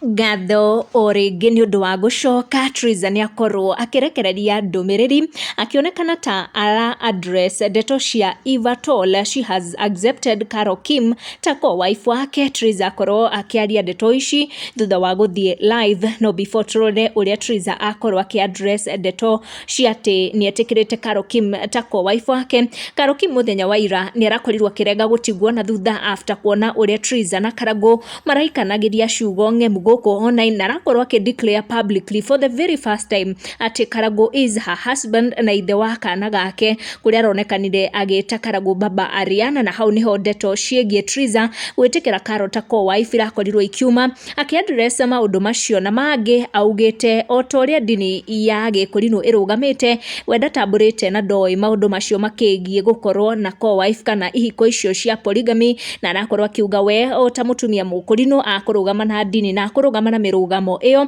Ngatho o rĩngĩ nĩ ũndũ wa gũcoka. Triza nĩ akorwo akĩrekereria ndũmĩrĩri akĩonekana ta ara address ndeto cia Eva Tol. She has accepted Carol Kim ta co-wife wake. Triza akorwo akĩaria ndeto ici thutha wa gũthiĩ live, no before tũrore ũrĩa Triza akorwo address ndeto cia atĩ nĩ etĩkĩrĩte Carol Kim ta co-wife wake. Carol Kim mũthenya wa ira nĩ arakorirwo akĩrega gũtigwo na thutha after kuona ũrĩa Triza na Karangũ maraikanagĩria ciugo ng'emu gũkũ online, na arakorwo declare publicly for the very first time atĩ Karangũ is her husband na ithe wa kana gake, kũrĩa aronekanire agĩta Karangũ baba Ariana, na hau niho ndeto ciĩgiĩ Triza gwĩtĩkĩra Carol ta co-wife irakorirwo ikiuma. Akĩaddress maũndũ macio na mangĩ augĩte o ta ũrĩa ndini ya Gĩkũrinũ ĩrũgamĩte, we ndatambũrĩte na ndoĩ maũndũ macio makĩgiĩ gũkorwo na co-wife kana ihiko icio cia polygamy, na arakorwo akiuga we o ta mũtumia Mũkũrinũ akũrũgama na ndini na akũrũgama na mĩrũgamo ĩyo,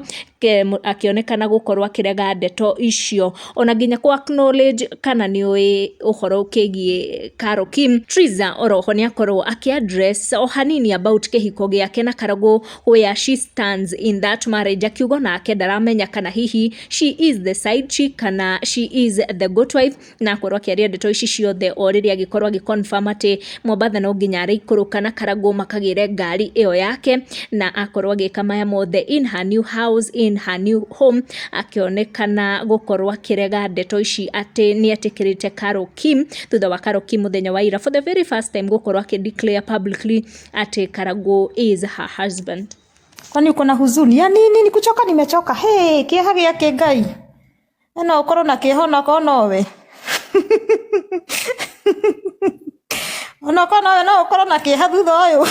akĩonekana gũkorwo akĩrega ndeto icio ona nginya ku acknowledge kana nĩoĩ ũhoro ũkĩgiĩ Carol Kim. Triza oroho nĩ akorwo akĩaddress o hanini about kĩhiko gĩake na Karangũ, where she stands in that marriage, akiuga nake ndaramenya kana hihi she is the side chick kana she is the good wife, na akorwo akĩaria ndeto ici ciothe o rĩrĩa agĩkorwo agĩconfirm atĩ Mombatha no nginya arĩikũrũka na Karangũ makagĩre ngari ĩyo yake, na akorwo agĩka maya mothe in her new house, in her new home, akĩonekana gũkorwo akĩrega ndeto ici atĩ nĩ etĩkĩrĩte Carol Kim thutha wa Carol Kim mũthenya wa ira for the very first time gũkorwo declare publicly atĩ Karangũ is her husband. Kwani uko na huzuni ya nini? Ni kuchoka, nimechoka. Hey, kĩeha gĩake Ngai. Na ukorwo na kĩeha na konowe. Ona konowe no ukorwo na kĩeha thutha ũyũ.